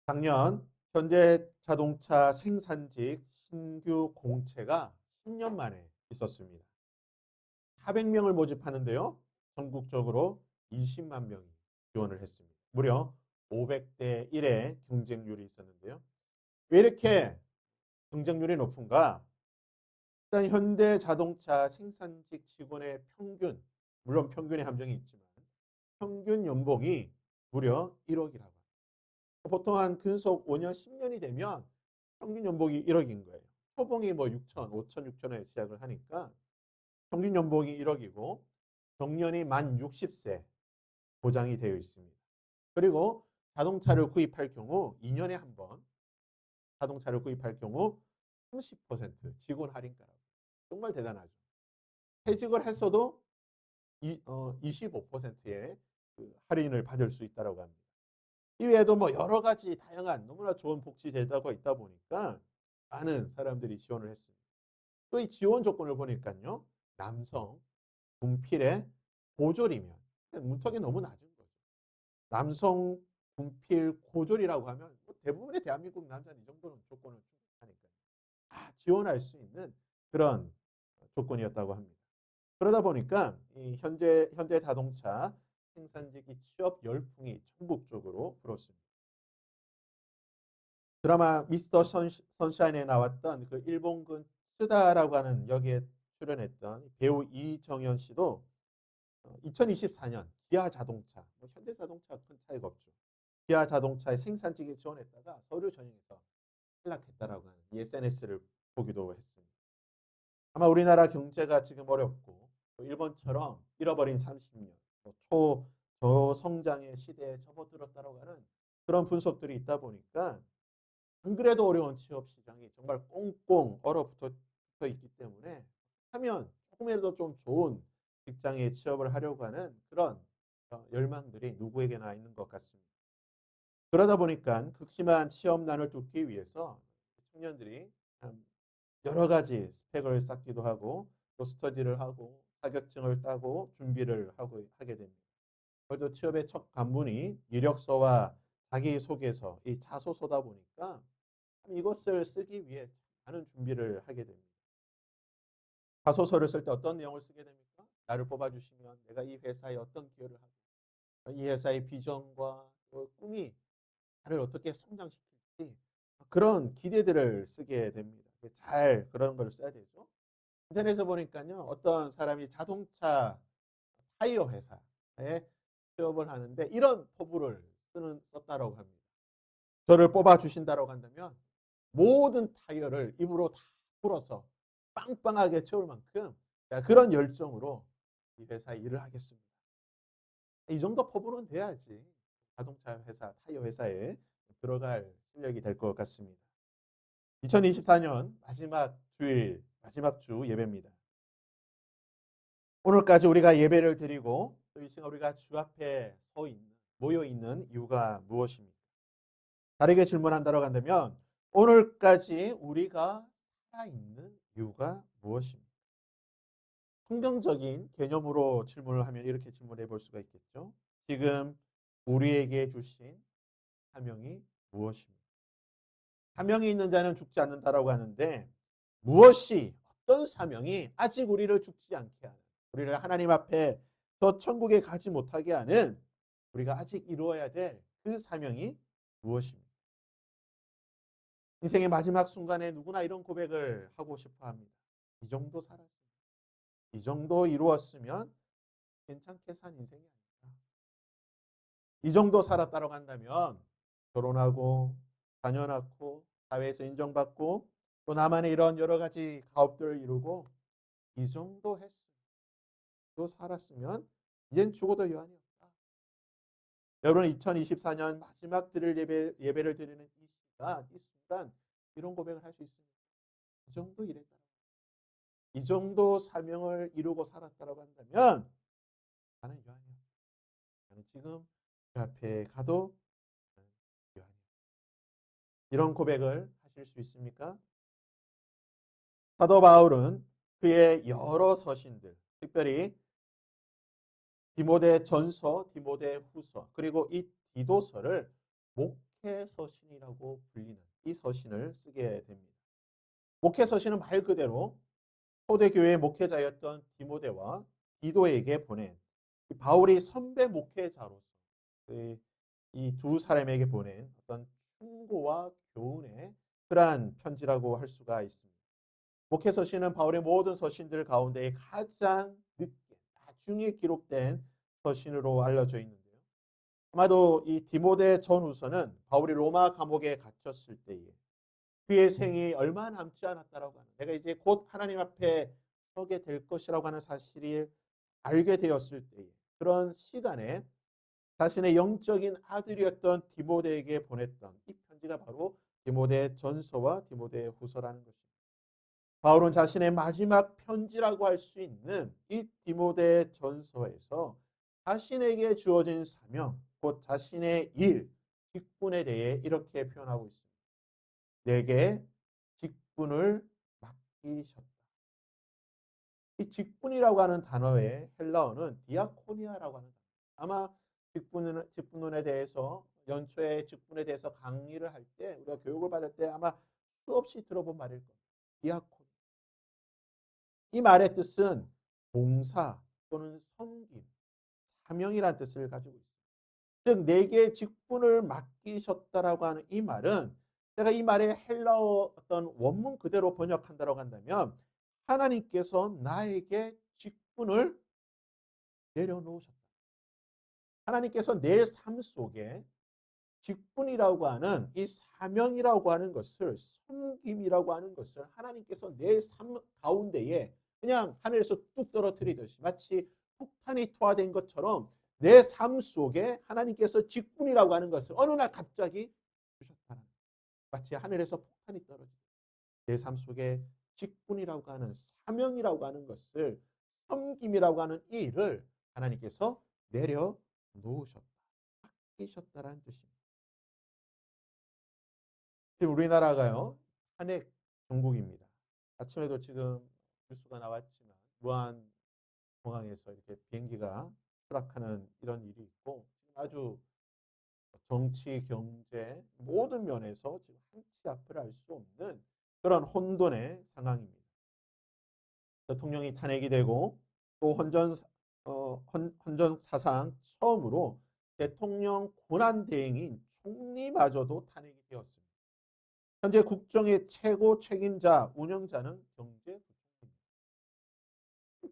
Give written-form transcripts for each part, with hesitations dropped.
작년 현대자동차 생산직 신규 공채가 10년 만에 있었습니다. 400명을 모집하는데요. 전국적으로 20만 명이 지원을 했습니다. 무려 500대 1의 경쟁률이 있었는데요. 왜 이렇게 경쟁률이 높은가? 일단 현대자동차 생산직 직원의 평균, 물론 평균의 함정이 있지만 평균 연봉이 무려 1억이라고 합니다. 보통 한 근속 5년, 10년이 되면 평균 연봉이 1억인 거예요. 초봉이 뭐 6천, 5천, 6천에 시작을 하니까 평균 연봉이 1억이고 정년이 만 60세 보장이 되어 있습니다. 그리고 자동차를 구입할 경우 2년에 한 번 자동차를 구입할 경우 30% 직원 할인가라고. 정말 대단하죠. 퇴직을 했어도 25%의 그 할인을 받을 수 있다고 합니다. 이외에도 뭐 여러 가지 다양한 너무나 좋은 복지 제도가 있다 보니까 많은 사람들이 지원을 했습니다. 또 이 지원 조건을 보니까요. 남성, 군필의 고졸이면 문턱이 너무 낮은 거죠. 남성, 군필, 고졸이라고 하면 뭐 대부분의 대한민국 남자는 이 정도는 조건을 충족하니까 다 지원할 수 있는 그런 조건이었다고 합니다. 그러다 보니까 이 현대 자동차 생산직이 취업 열풍이 전국적으로 불었습니다. 드라마 미스터 선샤인에 나왔던 그 일본군 쓰다라고 하는 역에 출연했던 배우 이정현 씨도 2024년 기아 자동차, 뭐 현대 자동차 큰 차이가 없죠. 기아 자동차의 생산직에 지원했다가 서류 전형에서 탈락했다라고 하는 SNS를 보기도 했습니다. 아마 우리나라 경제가 지금 어렵고 일본처럼 잃어버린 30년, 초저성장의 시대에 접어들었다라고 하는 그런 분석들이 있다 보니까 안 그래도 어려운 취업 시장이 정말 꽁꽁 얼어붙어 있기 때문에 하면 조금이라도 좀 좋은 직장에 취업을 하려고 하는 그런 열망들이 누구에게나 있는 것 같습니다. 그러다 보니까 극심한 취업난을 뚫기 위해서 청년들이 여러 가지 스펙을 쌓기도 하고 또 스터디를 하고 자격증을 따고 준비를 하게 됩니다. 그래도 취업의 첫 관문이 이력서와 자기소개서, 이 자소서다 보니까 이것을 쓰기 위해 많은 준비를 하게 됩니다. 자소서를 쓸 때 어떤 내용을 쓰게 됩니까? 나를 뽑아주시면 내가 이 회사에 어떤 기여를 하고 이 회사의 비전과 꿈이 나를 어떻게 성장시킬지 그런 기대들을 쓰게 됩니다. 잘 그런 걸 써야 되죠. 인터넷에 보니까요. 어떤 사람이 자동차 타이어 회사에 취업을 하는데 이런 포부를 썼다라고 합니다. 저를 뽑아주신다라고 한다면 모든 타이어를 입으로 다 풀어서 빵빵하게 채울 만큼 그런 열정으로 이 회사에 일을 하겠습니다. 이 정도 포부는 돼야지 자동차 회사, 타이어 회사에 들어갈 실력이 될 것 같습니다. 2024년 마지막 주일, 마지막 주 예배입니다. 오늘까지 우리가 예배를 드리고 또 이 시간 우리가 주 앞에 모여 있는 이유가 무엇입니까? 다르게 질문한다고 한다면 오늘까지 우리가 살아있는 이유가 무엇입니까? 성경적인 개념으로 질문을 하면 이렇게 질문해 볼 수가 있겠죠. 지금 우리에게 주신 사명이 무엇입니까? 사명이 있는 자는 죽지 않는다라고 하는데 무엇이 어떤 사명이 아직 우리를 죽지 않게 하는 우리를 하나님 앞에 더 천국에 가지 못하게 하는 우리가 아직 이루어야 될 그 사명이 무엇입니까? 인생의 마지막 순간에 누구나 이런 고백을 하고 싶어 합니다. 이 정도 살았으면, 이 정도 이루었으면 괜찮게 산 인생이 아닐까. 이 정도 살았다고 한다면 결혼하고 자녀 낳고 사회에서 인정받고 또 나만의 이런 여러 가지 가업들을 이루고 이 정도 했으면 또 살았으면 이젠 죽어도 여한이 없다. 여러분 2024년 마지막 드릴 예배를 드리는 이 시간, 이 순간 이런 고백을 할 수 있습니다. 이 정도 일했다. 이 정도 사명을 이루고 살았다고 한다면 나는 여한이 없다. 나는 지금 그 앞에 가도 여한이 없다. 이런 고백을 하실 수 있습니까? 사도 바울은 그의 여러 서신들, 특별히 디모데 전서, 디모데 후서, 그리고 이 디도서를 목회 목회서신이라고 불리는 이 서신을 쓰게 됩니다. 목회서신은 말 그대로 초대교회의 목회자였던 디모데와 디도에게 보낸 바울이 선배 목회자로서 이 두 사람에게 보낸 어떤 충고와 교훈의 그러한 편지라고 할 수가 있습니다. 목회서신은 바울의 모든 서신들 가운데 가장 늦게 나중에 기록된 서신으로 알려져 있는데요. 아마도 이 디모데 전후서는 바울이 로마 감옥에 갇혔을 때에 그의 생이 얼마 남지 않았다라고 하는, 내가 이제 곧 하나님 앞에 서게 될 것이라고 하는 사실을 알게 되었을 때에 그런 시간에 자신의 영적인 아들이었던 디모데에게 보냈던 이 편지가 바로 디모데 전서와 디모데 후서라는 것입니다. 바울은 자신의 마지막 편지라고 할 수 있는 이 디모데 전서에서 자신에게 주어진 사명, 곧 자신의 일, 직분에 대해 이렇게 표현하고 있습니다. 내게 직분을 맡기셨다. 이 직분이라고 하는 단어의 헬라어는 디아코니아라고 하는 단어. 아마 직분론에 대해서 연초에 직분에 대해서 강의를 할 때 우리가 교육을 받을 때 아마 수없이 들어본 말일 거예요. 디아코니. 이 말의 뜻은 봉사 또는 섬김, 사명이라는 뜻을 가지고 있습니다. 즉 내게 직분을 맡기셨다라고 하는 이 말은 제가 이 말의 헬라어 어떤 원문 그대로 번역한다고 한다면 하나님께서 나에게 직분을 내려놓으셨다. 하나님께서 내 삶 속에 직분이라고 하는 이 사명이라고 하는 것을, 섬김이라고 하는 것을 하나님께서 내 삶 가운데에 그냥 하늘에서 뚝 떨어뜨리듯이 마치 폭탄이 투하된 것처럼 내 삶 속에 하나님께서 직분이라고 하는 것을 어느 날 갑자기 주셨다는, 마치 하늘에서 폭탄이 떨어지듯 내 삶 속에 직분이라고 하는, 사명이라고 하는 것을, 섬김이라고 하는 이 일을 하나님께서 내려놓으셨다, 맡기셨다라는 뜻입니다. 지금 우리나라가요, 탄핵 정국입니다. 아침에도 지금 뉴스가 나왔지만 무한 공항에서 이렇게 비행기가 추락하는 이런 일이 있고, 아주 정치, 경제 모든 면에서 지금 한치 앞을 알 수 없는 그런 혼돈의 상황입니다. 대통령이 탄핵이 되고 또 헌전 사상 처음으로 대통령 권한 대행인 총리마저도 탄핵이 되었습니다. 현재 국정의 최고 책임자, 운영자는 경제부총리입니다.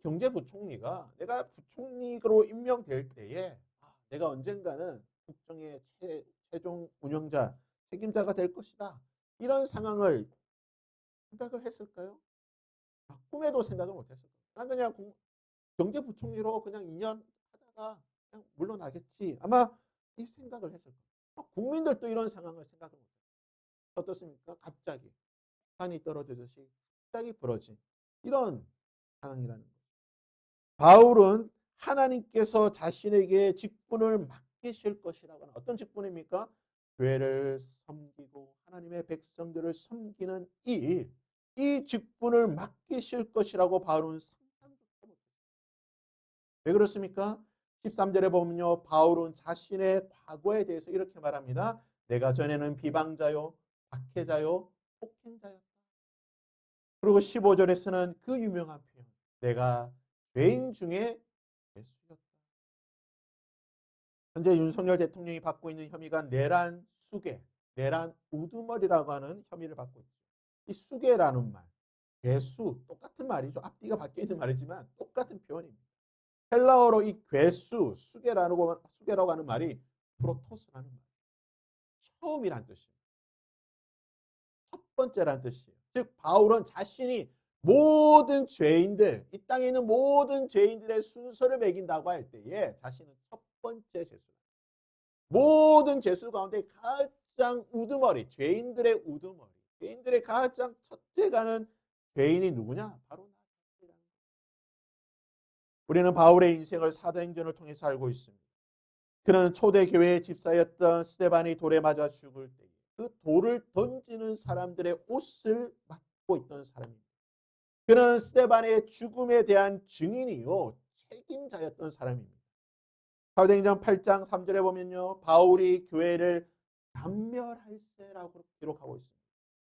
경제부총리가 내가 부총리로 임명될 때에 내가 언젠가는 국정의 최종 운영자, 책임자가 될 것이다. 이런 상황을 생각을 했을까요? 꿈에도 생각을 못했을 거예요. 난 그냥 경제부총리로 그냥 2년 하다가 그냥 물러나겠지. 아마 이 생각을 했을 거예요. 국민들도 이런 상황을 생각을 못해요. 어떻습니까? 갑자기 산이 떨어지듯이 갑자기 벌어진 이런 상황이라는 거예요. 바울은 하나님께서 자신에게 직분을 맡기실 것이라고 하는 어떤 직분입니까? 교회를 섬기고 하나님의 백성들을 섬기는 이 직분을 맡기실 것이라고 바울은 상상도 못했어요. 왜 그렇습니까? 13절에 보면요, 바울은 자신의 과거에 대해서 이렇게 말합니다. 내가 전에는 비방자요, 박해자요, 폭행자였다. 그리고 15절에서는 그 유명한 표현, 내가 죄인 중에 죄수였다. 현재 윤석열 대통령이 받고 있는 혐의가 내란 수괴, 내란 우두머리라고 하는 혐의를 받고 있죠. 이 수괴라는 말, 괴수, 똑같은 말이죠. 앞뒤가 바뀌어 있는 말이지만 똑같은 표현입니다. 헬라어로 이 괴수, 수괴라고 하는 말이 프로토스라는 말, 처음이란 뜻이에요. 첫 번째란 뜻이에요. 즉 바울은 자신이 모든 죄인들, 이 땅에 있는 모든 죄인들의 순서를 매긴다고 할 때에 자신은 첫 번째 죄수, 모든 죄수 가운데 가장 우두머리, 죄인들의 우두머리, 죄인들의 가장 첫째 가는 죄인이 누구냐? 바로 나. 우리는 바울의 인생을 사도행전을 통해서 알고 있습니다. 그는 초대교회의 집사였던 스데반이 돌에 맞아 죽을 때 그 돌을 던지는 사람들의 옷을 맡고 있던 사람입니다. 그는 스데반의 죽음에 대한 증인이요, 책임자였던 사람입니다. 사도행전 8장 3절에 보면요, 바울이 교회를 잔멸할세라고 기록하고 있습니다.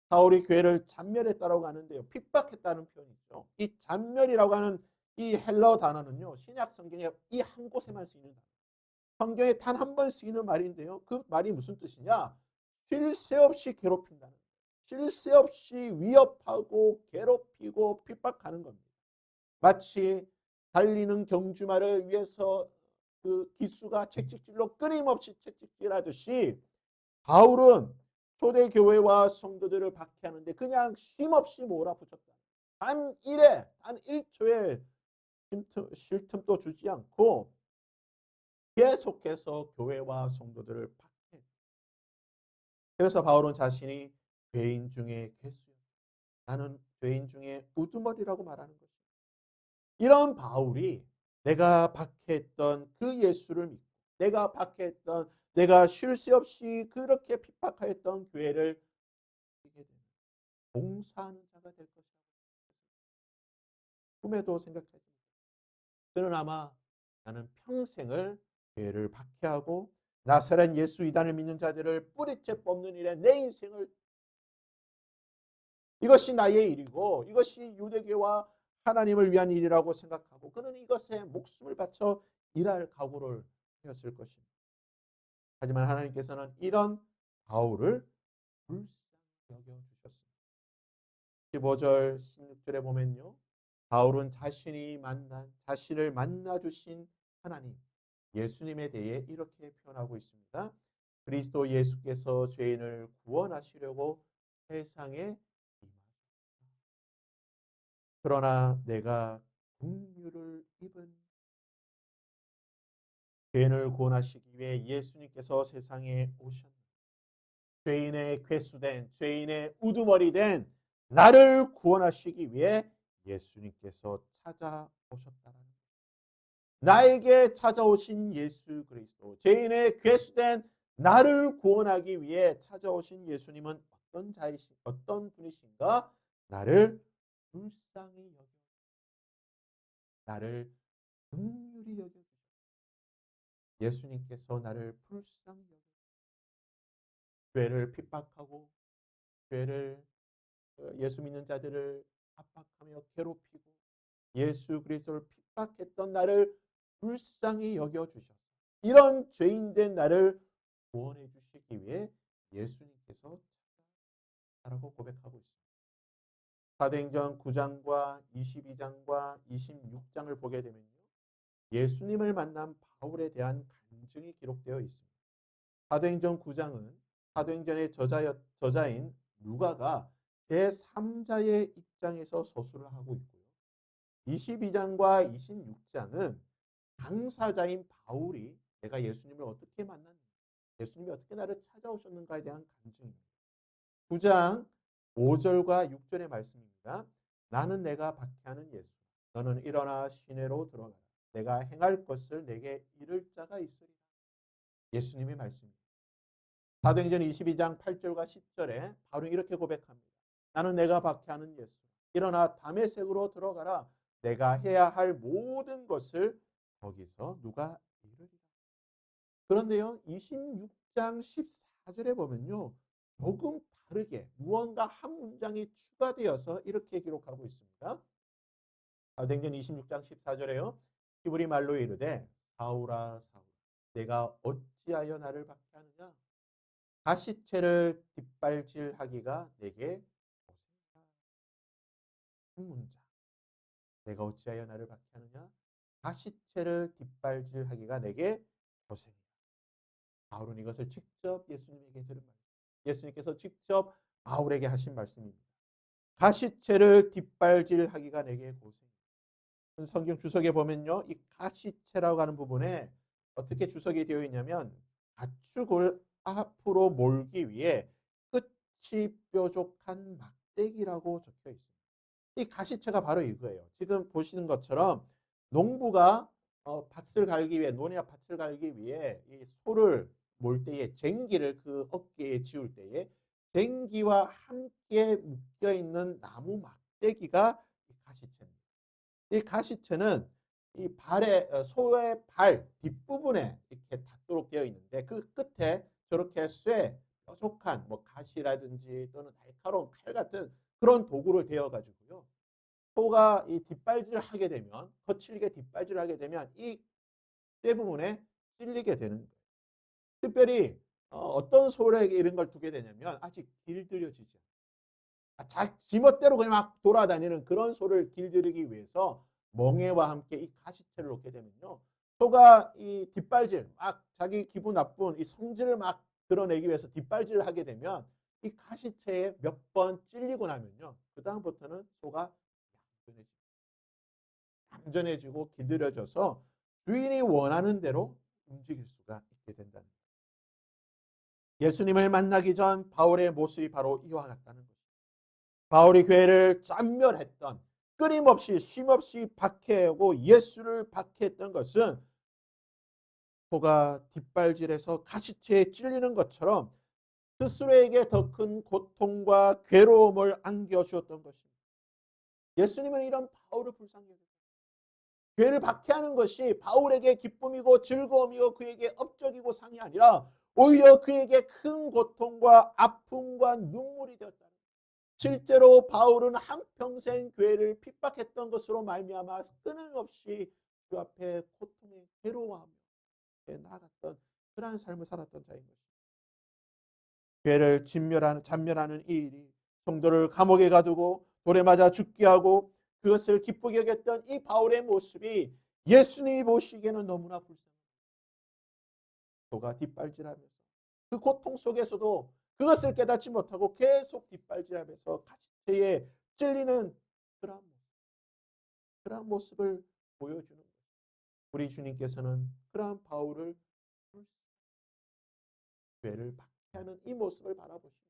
바울이 교회를 잔멸했다라고 하는데요. 핍박했다는 표현이죠. 이 잔멸이라고 하는 이 헬라어 단어는요. 신약 성경에 이 한 곳에만 쓰이는 단어. 성경에 단 한 번 쓰이는 말인데요. 그 말이 무슨 뜻이냐? 쉴 새 없이 괴롭힌다는 거예요. 쉴 새 없이 위협하고 괴롭히고 핍박하는 겁니다. 마치 달리는 경주마를 위해서 그 기수가 채찍질로 끊임없이 채찍질하듯이 바울은 초대교회와 성도들을 박해하는데 그냥 쉼없이 몰아붙였다. 단 1회, 단 1초의 쉴 틈도 주지 않고 계속해서 교회와 성도들을 박해. 그래서 바울은 자신이 죄인 중에 괴수였다. 나는 죄인 중에 우두머리라고 말하는 것입니다. 이런 바울이 내가 박해했던 그 예수를 믿고 내가 박해했던 내가 쉴 새 없이 그렇게 핍박하였던 교회를 봉사하는 자가 될 것이라고 꿈에도 생각하지 못했습니다. 그는 아마 나는 평생을 교회를 박해하고 나사렛 예수 이단을 믿는 자들을 뿌리째 뽑는 일에 내 인생을 이것이 나의 일이고 이것이 유대교와 하나님을 위한 일이라고 생각하고 그는 이것에 목숨을 바쳐 일할 각오를 하였을 것입니다. 하지만 하나님께서는 이런 바울을 불쌍히 여겨주셨습니다. 15절 16절에 보면요. 바울은 자신을 만나주신 하나님, 예수님에 대해 이렇게 표현하고 있습니다. 그리스도 예수께서 죄인을 구원하시려고 세상에 그러나 내가 긍휼을 입은 죄인을 구원하시기 위해 예수님께서 세상에 오셨다. 죄인의 괴수된 죄인의 우두머리 된 나를 구원하시기 위해 예수님께서 찾아오셨다는 나에게 찾아오신 예수 그리스도 죄인의 괴수된 나를 구원하기 위해 찾아오신 예수님은 어떤 분이신가? 나를 불쌍히 여겨 나를 긍휼히 여겨 예수님께서 나를 불쌍히 여겨 죄를 핍박하고 죄를 예수 믿는 자들을 압박하며 괴롭히고 예수 그리스도를 핍박했던 나를 불쌍히 여겨주셔서 이런 죄인된 나를 구원해 주시기 위해 예수님께서 찾아라고 고백하고 있습니다. 사도행전 9장과 22장과 26장을 보게 되면요. 예수님을 만난 바울에 대한 간증이 기록되어 있습니다. 사도행전 9장은 사도행전의 저자인 누가가 제3자의 입장에서 서술을 하고 있고요. 22장과 26장은 당사자인 바울이 내가 예수님을 어떻게 만났는가, 예수님이 어떻게 나를 찾아오셨는가에 대한 간증입니다. 9장 5절과 6절의 말씀입니다. 나는 내가 박해하는 예수, 너는 일어나 시내로 들어가라. 내가 행할 것을 내게 이를 자가 있으리라. 예수님의 말씀입니다. 사도행전 22장 8절과 10절에 바울은 이렇게 고백합니다. 나는 내가 박해하는 예수, 일어나 다메섹으로 들어가라. 내가 해야 할 모든 것을 거기서 누가 이르리라. 그런데요. 26장 14절에 보면요. 조금 다르게 무언가 한 문장이 추가되어서 이렇게 기록하고 있습니다. 사도행전 26장 14절에요. 히브리 말로 이르되 사울아 사울아 내가 어찌하여 나를 박해하느냐 가시체를 뒷발질하기가 내게 한 문장. 내가 어찌하여 나를 박해하느냐 가시체를 뒷발질하기가 내게 고생이다. 바울은 이것을 직접 예수님에게 들은 말. 예수님께서 직접 바울에게 하신 말씀입니다. 가시체를 뒷발질하기가 내게 고생. 성경 주석에 보면요, 이 가시체라고 하는 부분에 어떻게 주석이 되어 있냐면 가축을 앞으로 몰기 위해 끝이 뾰족한 막대기라고 적혀 있습니다. 이 가시체가 바로 이거예요. 지금 보시는 것처럼 농부가 밭을 갈기 위해 논이나 밭을 갈기 위해 이 소를 몰 때에 쟁기를 그 어깨에 지울 때에 쟁기와 함께 묶여 있는 나무 막대기가 가시체입니다. 이 가시체는 이 소의 발 뒷부분에 이렇게 닿도록 되어 있는데 그 끝에 저렇게 쇠 빗방울이라든지 또는 날카로운 칼 같은 그런 도구를 대어 가지고요. 소가 이 뒷발질을 하게 되면 거칠게 뒷발질을 하게 되면 이 쇠 부분에 찔리게 되는 거예요. 특별히 어떤 소에게 이런 걸 두게 되냐면 아직 길들여지지 지멋대로 그냥 막 돌아다니는 그런 소를 길들이기 위해서 멍에와 함께 이 가시체를 놓게 되면요. 소가 이 뒷발질 막 자기 기분 나쁜 이 성질을 막 드러내기 위해서 뒷발질을 하게 되면 이 가시체에 몇 번 찔리고 나면요. 그다음부터는 소가 얌전해지고 길들여져서 주인이 원하는 대로 움직일 수가 있게 된다는 거예요. 예수님을 만나기 전 바울의 모습이 바로 이와 같다는 거죠. 바울이 교회를 짠멸했던 끊임없이 쉼없이 박해하고 예수를 박해했던 것은 소가 뒷발질해서 가시체에 찔리는 것처럼 스스로에게 더 큰 고통과 괴로움을 안겨주었던 것입니다. 예수님은 이런 바울을 불쌍히 여겼습니다. 교회를 박해하는 것이 바울에게 기쁨이고 즐거움이고 그에게 업적이고 상이 아니라 오히려 그에게 큰 고통과 아픔과 눈물이 되었다. 실제로 바울은 한평생 교회를 핍박했던 것으로 말미암아 끊임없이 그 앞에 고통에 괴로워하며 나아갔던 그러한 삶을 살았던 자인 것입니다. 교회를 잔멸하는 이 일이 성도를 감옥에 가두고 돌에 맞아 죽게 하고 그것을 기쁘게 여겼던 이 바울의 모습이 예수님이 보시기에는 너무나 불쌍합니다. 소가 뒷발질하면서 그 고통 속에서도 그것을 깨닫지 못하고 계속 뒷발질하면서 가시체에 찔리는 그러한 모습을 보여주는 거예요. 우리 주님께서는 그러한 바울을 죄를 박해하는 이 모습을 바라보시고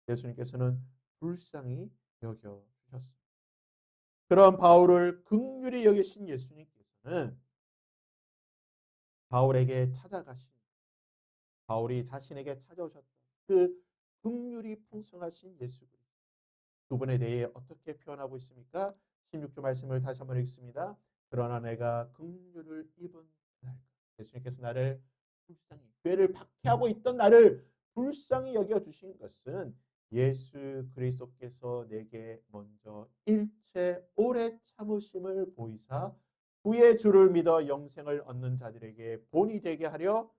예수님께서는 불쌍히 여겨주셨습니다. 그런 바울을 긍휼히 여기신 예수님께서는 바울에게 찾아가신 바울이 자신에게 찾아오셨던 그 긍휼이 풍성하신 예수 그리스도 두 분에 대해 어떻게 표현하고 있습니까? 16절 말씀을 다시 한번 읽습니다. 그러나 내가 긍휼을 입은 날 예수님께서 나를 불쌍히 죄를 박해하고 있던 나를 불쌍히 여겨주신 것은 예수 그리스도께서 내게 먼저 일체 오래 참으심을 보이사 구의 주를 믿어 영생을 얻는 자들에게 본이 되게 하려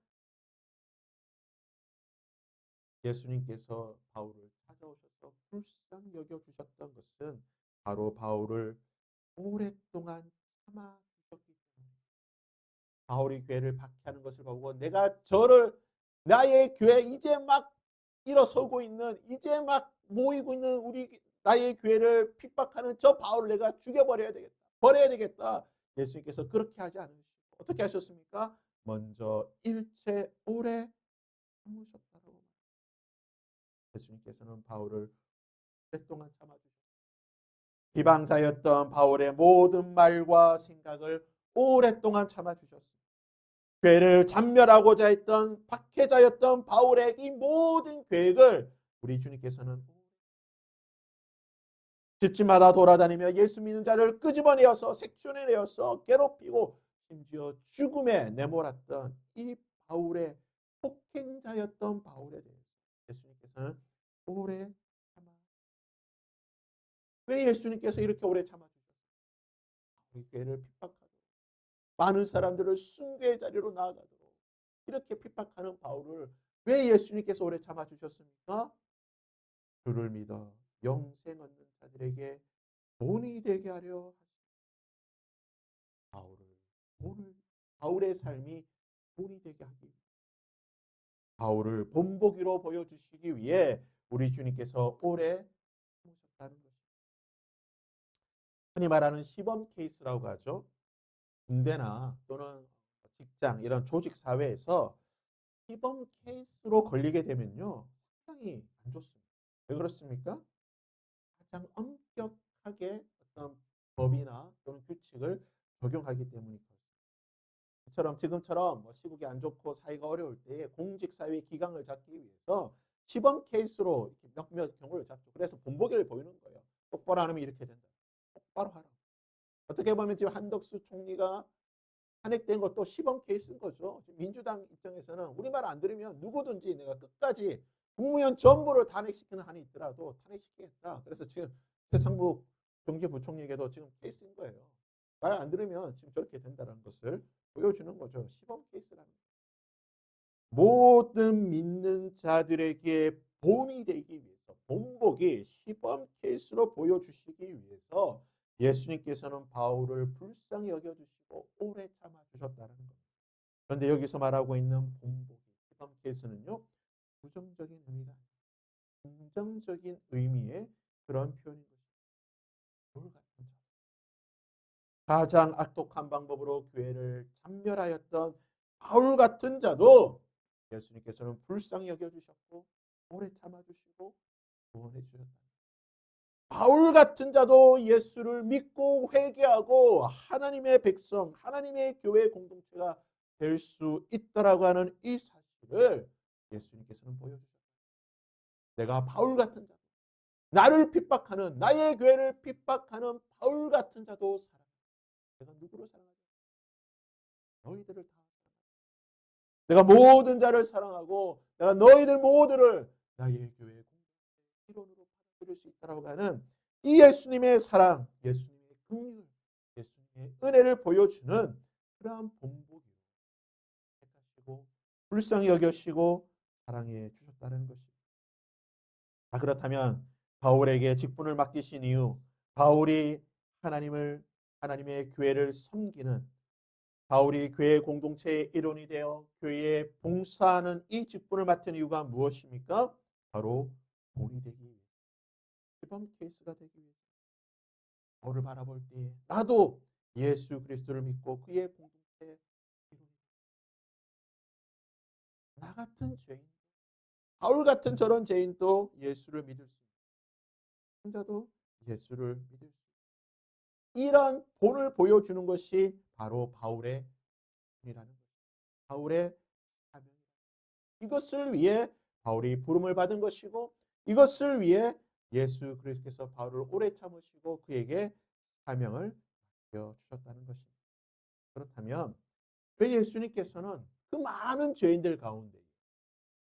예수님께서 바울을 찾아오셔서 불쌍히 여겨주셨던 것은 바로 바울을 오랫동안 참아주셨기 때문에 바울이 교회를 박해하는 것을 보고 내가 나의 교회 이제 막 일어서고 있는 이제 막 모이고 있는 나의 교회를 핍박하는 저 바울을 내가 죽여버려야 되겠다. 버려야 되겠다. 예수님께서 그렇게 하지 않으시고 어떻게 하셨습니까? 먼저 일체 오래 참으셨다고 예수님께서는 바울을 오랫동안 참아주셨습니다. 비방자였던 바울의 모든 말과 생각을 오랫동안 참아주셨습니다. 교회를 잔멸하고자 했던 박해자였던 바울의 이 모든 계획을 우리 주님께서는 집집마다 돌아다니며 예수 믿는 자를 끄집어내어서 색출해내어서 괴롭히고 심지어 죽음에 내몰았던 이 바울의 폭행자였던 바울에 대해서 예수님께서는 오래 참아. 왜 예수님께서 이렇게 오래 참아주셨어요? 우리 교회를 핍박하도록 많은 사람들을 순교의 자리로 나아가도록 이렇게 핍박하는 바울을 왜 예수님께서 오래 참아주셨습니까? 주를 믿어 영생 얻는 자들에게 본이 되게 하려 바울의 삶이 본이 되게 하기 위해 바울을 본보기로 보여주시기 위해 우리 주님께서 오래 참으셨다는 것입니다. 흔히 말하는 시범 케이스라고 하죠. 군대나 또는 직장 이런 조직 사회에서 시범 케이스로 걸리게 되면요 상당히 안 좋습니다. 왜 그렇습니까? 가장 엄격하게 어떤 법이나 또는 규칙을 적용하기 때문이죠. 지금처럼 시국이 안 좋고 사이가 어려울 때에 공직사회 기강을 잡기 위해서 시범 케이스로 몇몇 경우를 잡죠. 그래서 본보기를 보이는 거예요. 똑바로 안 하면 이렇게 된다. 똑바로 하라. 어떻게 보면 지금 한덕수 총리가 탄핵된 것도 시범 케이스인 거죠. 민주당 입장에서는 우리 말 안 들으면 누구든지 내가 끝까지 국무위원 전부를 탄핵시키는 한이 있더라도 탄핵시키겠다. 그래서 지금 최상무 경제부총리에게도 지금 케이스인 거예요. 말 안 들으면 지금 저렇게 된다는 것을 보여주는 거죠. 시범 케이스라는 거예요. 모든 믿는 자들에게 본이 되기 위해서, 본보기 시범 케이스로 보여주시기 위해서 예수님께서는 바울을 불쌍히 여겨주시고 오래 참아주셨다는 겁니다. 그런데 여기서 말하고 있는 본보기 시범 케이스는요, 부정적인 의미가 아니라 긍정적인 의미의 그런 표현인 것입니다. 바울 같은 자, 가장 악독한 방법으로 교회를 참멸하였던 바울 같은 자도 예수님께서는 불쌍히 여겨주셨고 오래 참아주시고 구원해 주셨다. 바울 같은 자도 예수를 믿고 회개하고 하나님의 백성, 하나님의 교회 공동체가 될 수 있다라고 하는 이 사실을 예수님께서는 보여주셨다. 내가 바울 같은 자, 나를 핍박하는, 나의 교회를 핍박하는 바울 같은 자도 사랑한다. 내가 누구를 사랑하지? 너희들을 다 사랑한다. 내가 모든 자를 사랑하고 내가 너희들 모두를 나의 교회의 일원으로 받아들일 수 있다고 하는 이 예수님의 사랑, 예수님의 긍휼, 예수님의 은혜를 보여주는 그러한 본보기로 택하시고 불쌍히 여겨시고 사랑해 주셨다는 것입니다. 그렇다면 바울에게 직분을 맡기신 이유, 바울이 하나님의 교회를 섬기는, 바울이 교회 공동체의 일원이 되어 교회에 봉사하는 이 직분을 맡은 이유가 무엇입니까? 바로 본이 되기 위해, 시범 케이스가 되기 위해서. 바울을 바라볼 때에 나도 예수 그리스도를 믿고 그의 공동체의 일원이, 나 같은 죄인, 바울 같은 저런 죄인도 예수를 믿을 수 있는, 자도 예수를 믿을 수 있는 이런 본을 보여주는 것이 바로 바울의 본이라는 것입니다. 바울의 사명. 이것을 위해 바울이 부름을 받은 것이고, 이것을 위해 예수 그리스도께서 바울을 오래 참으시고 그에게 사명을 맡겨 주셨다는 것입니다. 그렇다면 왜 예수님께서는 그 많은 죄인들 가운데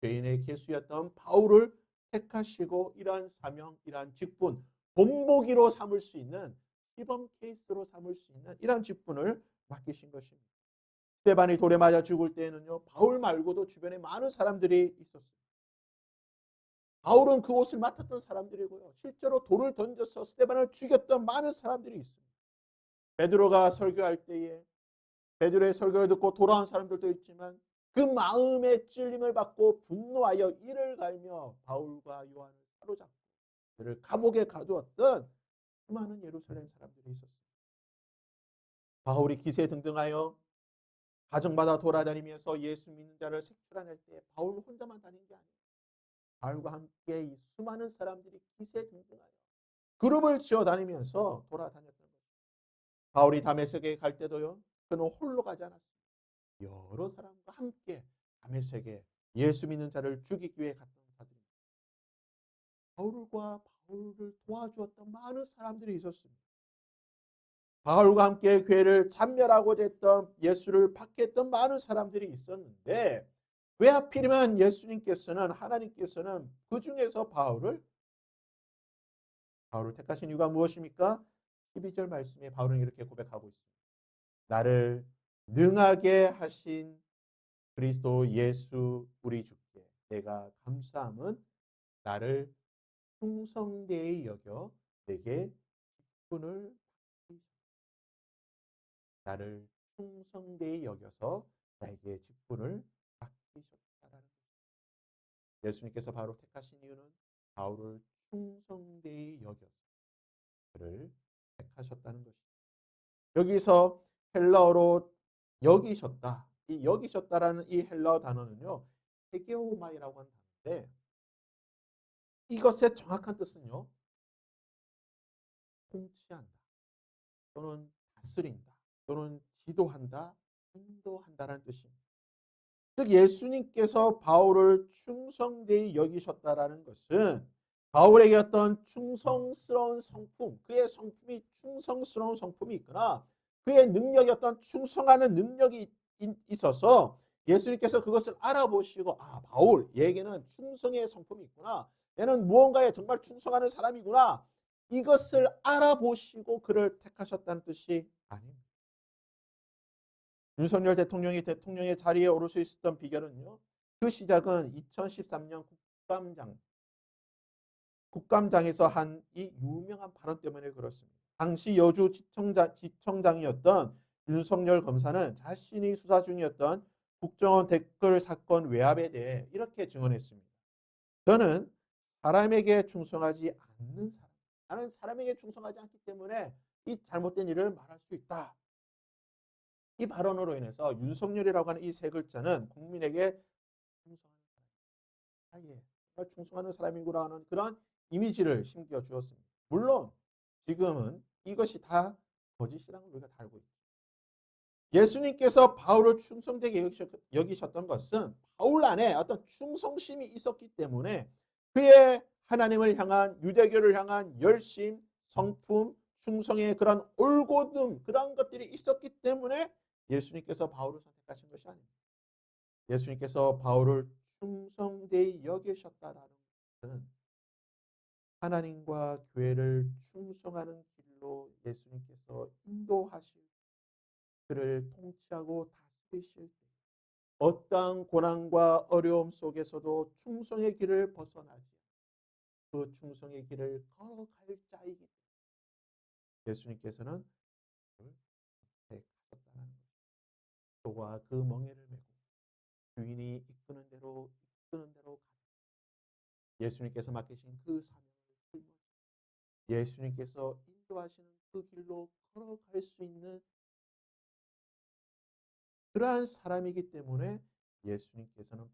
죄인의 개수였던 바울을 택하시고 이러한 사명, 이러한 직분, 본보기로 삼을 수 있는, 시범 케이스로 삼을 수 있는 이러한 직분을 맡기신 것입니다. 스데반이 돌에 맞아 죽을 때에는요, 바울 말고도 주변에 많은 사람들이 있었습니다. 바울은 그 옷을 맡았던 사람들이고요, 실제로 돌을 던져서 스데반을 죽였던 많은 사람들이 있습니다. 베드로가 설교할 때에 베드로의 설교를 듣고 돌아온 사람들도 있지만 그 마음의 찔림을 받고 분노하여 이를 갈며 바울과 요한을 사로잡고 그를 감옥에 가두었던 수많은 예루살렘 사람들이 있었습니다. 바울이 기세등등하여 가정마다 돌아다니면서 예수 믿는 자를 색출해낼 때 바울 혼자만 다닌 게 아니에요. 바울과 함께 이 수많은 사람들이 기세등등하여 그룹을 지어 다니면서 돌아다녔던 거죠. 바울이 다메섹에 갈 때도요, 그는 홀로 가지 않았습니다. 여러 사람과 함께 다메섹에 예수 믿는 자를 죽이기 위해 갔던 자들입니다. 바울과 바울을 도와주었던 많은 사람들이 있었습니다. 바울과 함께 교회를 참멸하고자 했던, 예수를 박해했던 많은 사람들이 있었는데 왜 하필이면 예수님께서는, 하나님께서는 그 중에서 바울을 택하신 이유가 무엇입니까? 12절 말씀에 바울은 이렇게 고백하고 있습니다. 나를 능하게 하신 그리스도 예수 우리 주께 내가 감사함은 나를 충성되이 여겨 내게 직분을, 나를 충성되이 여겨서 나에게 직분을 맡기셨다라는 것입니다. 예수님께서 바로 택하신 이유는 바울을 충성되이 여겨서 그를 택하셨다는 것입니다. 여기서 헬라어로 여기셨다, 이 여기셨다라는 이 헬라어 단어는요, 헤게오마이라고 하는 단어인데 이것의 정확한 뜻은요, 통치한다, 또는 다스린다, 또는 지도한다, 인도한다라는 뜻입니다. 즉 예수님께서 바울을 충성되이 여기셨다라는 것은 바울에게 어떤 충성스러운 성품, 그의 성품이 충성스러운 성품이 있거나 그의 능력이 어떤 충성하는 능력이 있어서 예수님께서 그것을 알아보시고 바울 얘에게는 충성의 성품이 있구나. 얘는 무언가에 정말 충성하는 사람이구나. 이것을 알아보시고 그를 택하셨다는 뜻이 아닙니다. 윤석열 대통령이 대통령의 자리에 오를 수 있었던 비결은요. 그 시작은 2013년 국감장에서 한 이 유명한 발언 때문에 그렇습니다. 당시 여주 지청장이었던 윤석열 검사는 자신이 수사 중이었던 국정원 댓글 사건 외압에 대해 이렇게 증언했습니다. 저는 사람에게 충성하지 않는 사람. 나는 사람에게 충성하지 않기 때문에 이 잘못된 일을 말할 수 있다. 이 발언으로 인해서 윤석열이라고 하는 이 세 글자는 국민에게 충성하는 사람, 정말 충성하는 사람이구나 하는 그런 이미지를 심겨 주었습니다. 물론 지금은 이것이 다 거짓이라는 걸 우리가 다 알고 있습니다. 예수님께서 바울을 충성되게 여기셨던 것은 바울 안에 어떤 충성심이 있었기 때문에 그의 하나님을 향한 유대교를 향한 열심, 성품, 충성의 그런 올곧음 그런 것들이 있었기 때문에 예수님께서 바울을 선택하신 것이 아닙니다. 예수님께서 바울을 충성되이 여기셨다라는 것은 하나님과 교회를 충성하는 길로 예수님께서 인도하실 그를 통치하고 다스리실 때 어떠한 고난과 어려움 속에서도 충성의 길을 벗어나지 그 충성의 길을 걸어갈 자이기 때문에 예수님께서는 그를 택하셨다는 것입니다. 소와 그 멍에를 메고 주인이 이끄는 대로 가는 예수님께서 맡기신 그 사명을 짊어 예수님께서 인도하시는 그 길로 걸어갈 수 있는 그러한 사람이기 때문에 예수님께서는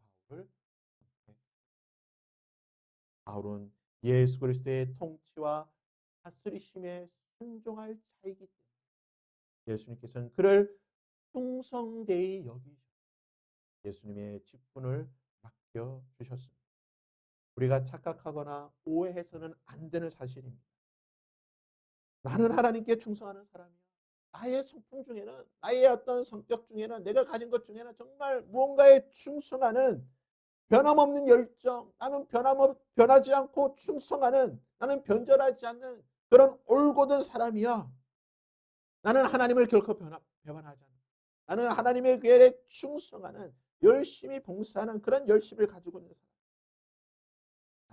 바울은 예수 그리스도의 통치와 다스리심에 순종할 자이기 때문에 예수님께서는 그를 충성되이 여기시고 예수님의 직분을 맡겨주셨습니다. 우리가 착각하거나 오해해서는 안 되는 사실입니다. 나는 하나님께 충성하는 사람이야. 나의 성품 중에는 나의 어떤 성격 중에는 내가 가진 것 중에는 정말 무언가에 충성하는 변함없는 열정, 나는 변하지 않고 충성하는, 나는 변절하지 않는 그런 올곧은 사람이야. 나는 하나님을 결코 배반하지 않는다. 나는 하나님의 교회에 충성하는, 열심히 봉사하는 그런 열심을 가지고 있는 사람.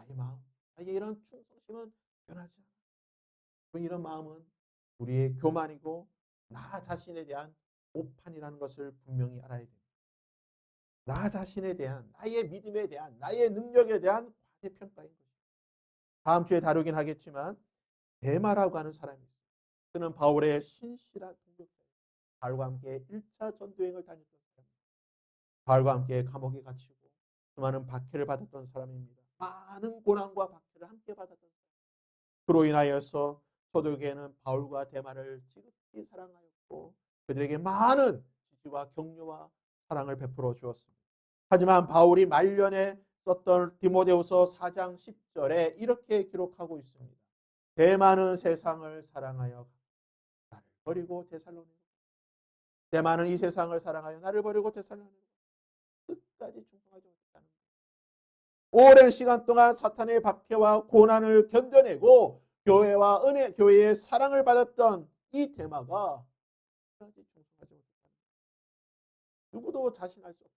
나의 마음, 나의 이런 충성심은 변하지 않아. 이런 마음은 우리의 교만이고 나 자신에 대한 오판이라는 것을 분명히 알아야 됩니다. 나 자신에 대한, 나의 믿음에 대한, 나의 능력에 대한 과대평가인 것입니다. 다음 주에 다루긴 하겠지만 데마라고 하는 사람이 있어요. 그는 바울의 신실한 동역자예요. 바울과 함께 1차 전도행을 다녔던 사람입니다. 바울과 함께 감옥에 갇히고 수많은 박해를 받았던 사람입니다. 많은 고난과 박해를 함께 받았던 사람. 그로 인하여서 초대교회는 바울과 데마를 지극히 사랑하였고 그들에게 많은 지지와 격려와 사랑을 베풀어 주었습니다. 하지만 바울이 말년에 썼던 디모데후서 4장 10절에 이렇게 기록하고 있습니다. 대만은 세상을 사랑하여 나를 버리고 데살로니가 대만은 이 세상을 사랑하여 나를 버리고 데살로니가 끝까지 충성하지 못했다는 거예요. 오랜 시간 동안 사탄의 박해와 고난을 견뎌내고 교회의 사랑을 받았던 이 데마가 끝까지 충성하지 못했다는 거예요. 누구도 자신할 수 없다.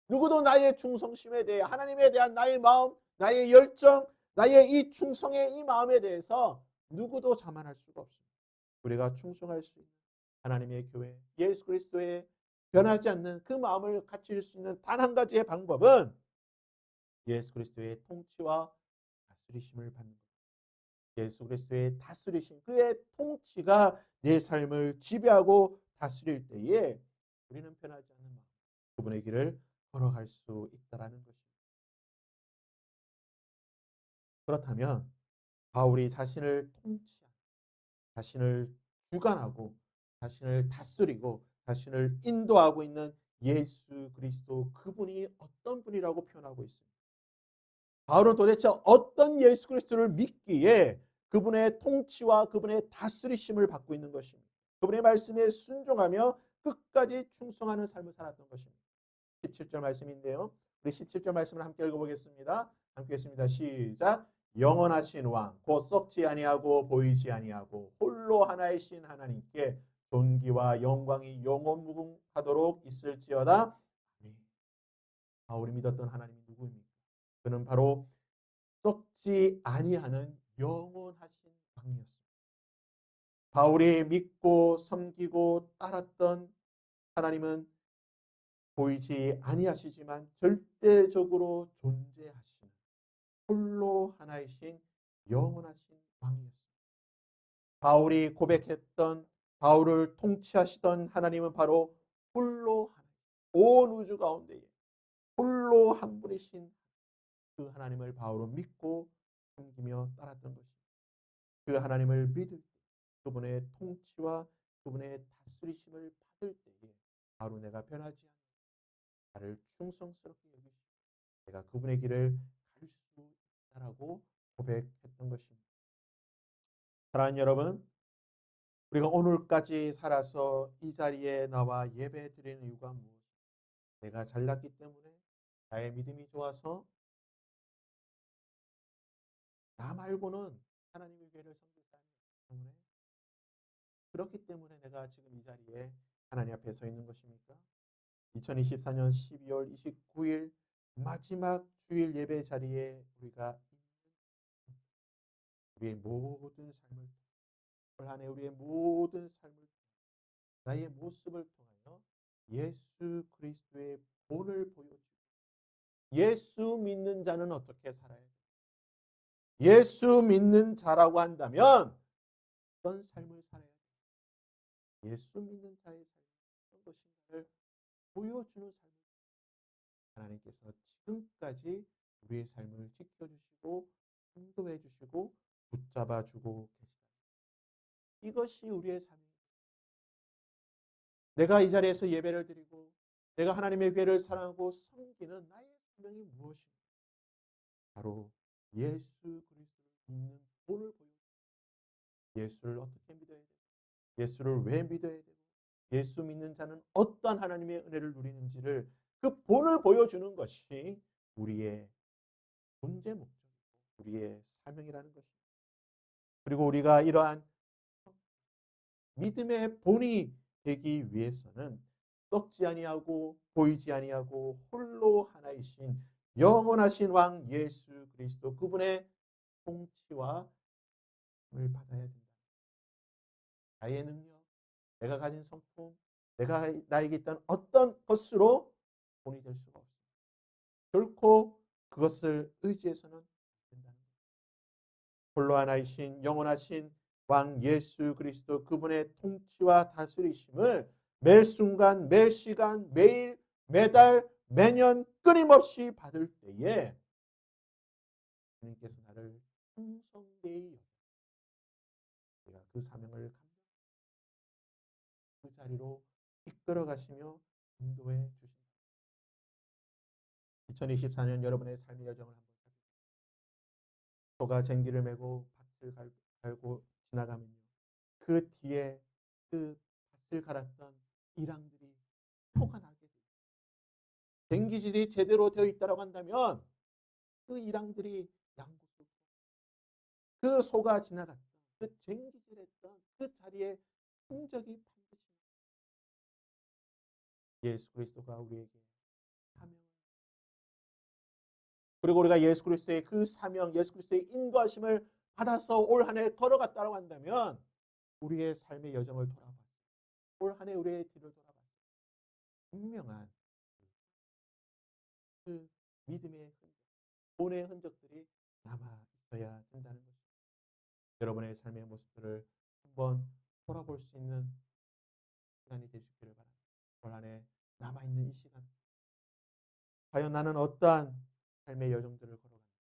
누구도 나의 충성심에 대해 하나님에 대한 나의 마음, 나의 열정, 나의 이 충성의 이 마음에 대해서 누구도 자만할 수가 없습니다. 우리가 충성할 수 있는 하나님의 교회, 예수 그리스도의 변하지 않는 그 마음을 갖출 수 있는 단 한 가지의 방법은 예수 그리스도의 통치와 다스리심을 받는 것. 예수 그리스도의 다스리심, 그의 통치가 내 삶을 지배하고 다스릴 때에 우리는 변하지 않는 마음, 그분의 길을 걸어갈 수 있다라는 것입니다. 그렇다면 바울이 자신을 통치하고 자신을 주관하고 자신을 다스리고 자신을 인도하고 있는 예수 그리스도 그분이 어떤 분이라고 표현하고 있습니다. 바울은 도대체 어떤 예수 그리스도를 믿기에 그분의 통치와 그분의 다스리심을 받고 있는 것입니다. 그분의 말씀에 순종하며 끝까지 충성하는 삶을 살았던 것입니다. 17절 말씀인데요. 우리 17절 말씀을 함께 읽어보겠습니다. 함께 했습니다. 시작. 영원하신 왕, 곧 썩지 아니하고 보이지 아니하고 홀로 하나이신 하나님께 존귀와 영광이 영원무궁하도록 있을지어다. 바울이 믿었던 하나님이 누구입니까? 그는 바로 썩지 아니하는 영원하신 왕이었습니다. 바울이 믿고 섬기고 따랐던 하나님은 보이지 아니하시지만 절대적으로 존재하시는 홀로 하나이신 영원하신 왕이었습니다. 바울이 고백했던 바울을 통치하시던 하나님은 바로 홀로 하나님, 온 우주 가운데에 홀로 한 분이신 그 하나님을 바울은 믿고 섬기며 따랐던 것입니다. 그 하나님을 믿을 때 그분의 통치와 그분의 다스리심을 받을 때에 바로 내가 변하지 않는 나를 충성스럽게 여기시고 내가 그분의 길을 갈 수 있다라고 고백했던 것입니다. 사랑하는 여러분, 우리가 오늘까지 살아서 이 자리에 나와 예배 드리는 이유가 무엇입니까? 내가 잘났기 때문에, 나의 믿음이 좋아서, 나 말고는 하나님의 교회를 섬길 사람이 없기 때문에, 그렇기 때문에 내가 지금 이 자리에 하나님 앞에 서 있는 것입니까? 2024년 12월 29일 마지막 주일 예배 자리에 우리가 우리의 모든 삶을, 올 한해 우리의 모든 삶을, 나의 모습을 통하여 예수 그리스도의 본을 보여주고, 예수 믿는 자는 어떻게 살아야 돼? 예수 믿는 자라고 한다면 어떤 삶을 살아야 돼? 예수 믿는 자의 삶이 어떤 것인가를 보여주는 삶을 하나님께서 지금까지 우리의 삶을 지켜주시고 인도해 주시고 붙잡아 주고 계시다. 이것이 우리의 삶입니다. 내가 이 자리에서 예배를 드리고 내가 하나님의 교회를 사랑하고 섬기는 나의 사명이 무엇인가? 바로 예수 그리스도를 믿는 본을 보여주고, 예수를 어떻게 믿어야 되고, 예수를 왜 믿어야 되고, 예수 믿는 자는 어떠한 하나님의 은혜를 누리는지를 그 본을 보여주는 것이 우리의 존재 목적이고 우리의 사명이라는 것입니다. 그리고 우리가 이러한 믿음의 본이 되기 위해서는 썩지 아니하고 보이지 아니하고 홀로 하나이신 영원하신 왕 예수 그리스도 그분의 통치와 을 받아야 된다. 나의 능력, 내가 가진 성품, 내가 나에게 있던 어떤 것으로 본이 될 수가 없습니다. 결코 그것을 의지해서는 안 된다는 것입니다. 홀로 하나이신 영원하신 왕 예수 그리스도 그분의 통치와 다스리심을 매 순간, 매 시간, 매일, 매달, 매년 끊임없이 받을 때에 주님께서 나를 충성되이 내가 그 사명을 그 자리로 이끌어 가시며 인도해 주신다. 2024년 여러분의 삶의 여정을 한번 살펴보세요. 소가 쟁기를 메고 밭을 갈고 지나가면요. 그 뒤에 그 밭을 갈았던 이랑들이 표가 나게 돼요. 쟁기질이 제대로 되어 있다고 한다면 그 이랑들이 양곳을 그 소가 지나갔던 그 쟁기질했던 그 자리에 흔적이 반드시 예수 그리스도가 우리에게 사명 그리고 우리가 예수 그리스도의 그 사명, 예수 그리스도의 인도하심을 받아서 올 한 해 걸어갔다고 한다면 우리의 삶의 여정을 돌아봤어요. 올 한 해 우리의 뒤를 돌아봤어요. 분명한 그 믿음의 흔적, 본의 흔적들이 남아 있어야 된다는 것입니다. 여러분의 삶의 모습들을 한번 돌아볼 수 있는 시간이 되시기를 바랍니다. 올 한 해 남아있는 이 시간, 과연 나는 어떠한 삶의 여정들을 걸어가는가?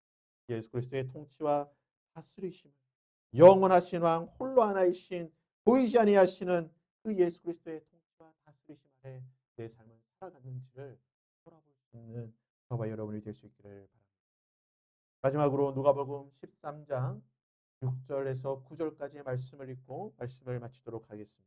예수 그리스도의 통치와 다스리심을 영원하신 왕 홀로 하나이신 보이지 아니하시는 그 예수 그리스도의 통치와 다스리심 아래 내 삶을 살아갔는지를 돌아볼 수 있는 저와 여러분이 될 수 있기를 바랍니다. 마지막으로 누가복음 13장 6절에서 9절까지의 말씀을 읽고 말씀을 마치도록 하겠습니다.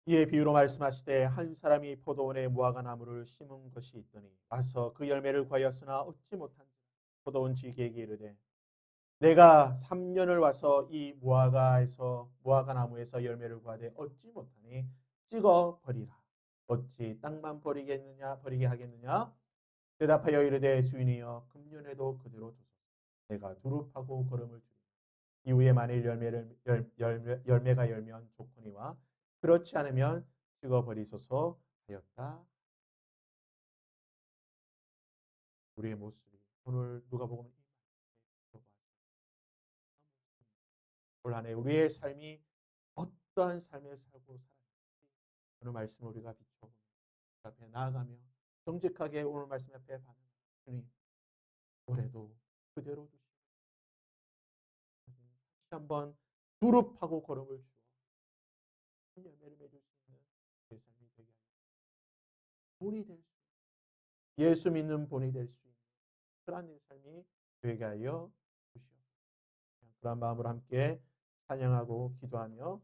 이에 비유로 말씀하시되 한 사람이 포도원에 무화과 나무를 심은 것이 있더니 와서 그 열매를 구하였으나 얻지 못한지라. 포도원 지기에게 이르되 내가 3년을 와서 이 무화과 나무에서 열매를 구하되 얻지 못하니 찍어 버리라. 어찌 땅만 버리게 하겠느냐? 대답하여 이르되 주인이여 금년에도 그대로 두소서. 내가 두릅하고 거름을 주리. 이후에 만일 열매가 열면 좋거니와 그렇지 않으면 찍어 버리소서 하였다. 우리의 모습이 오늘 누가복음 올 한해 우리의 삶이 어떠한 삶을 살고 살았는지 오늘 말씀 우리가 비춰보며 앞에 나아가며 정직하게 오늘 말씀 앞에 반응하는 주님, 올해도 그대로 두시고 다시 한번 두릅하고 걸음을 주어 열매를 맺을 수 있는 내 삶이 되게 하여 본이 될 수, 예수 믿는 본이 될 수 있는 그러한 내 삶이 되게 하여 주시옵소서. 그런 마음으로 함께 찬양하고 기도하며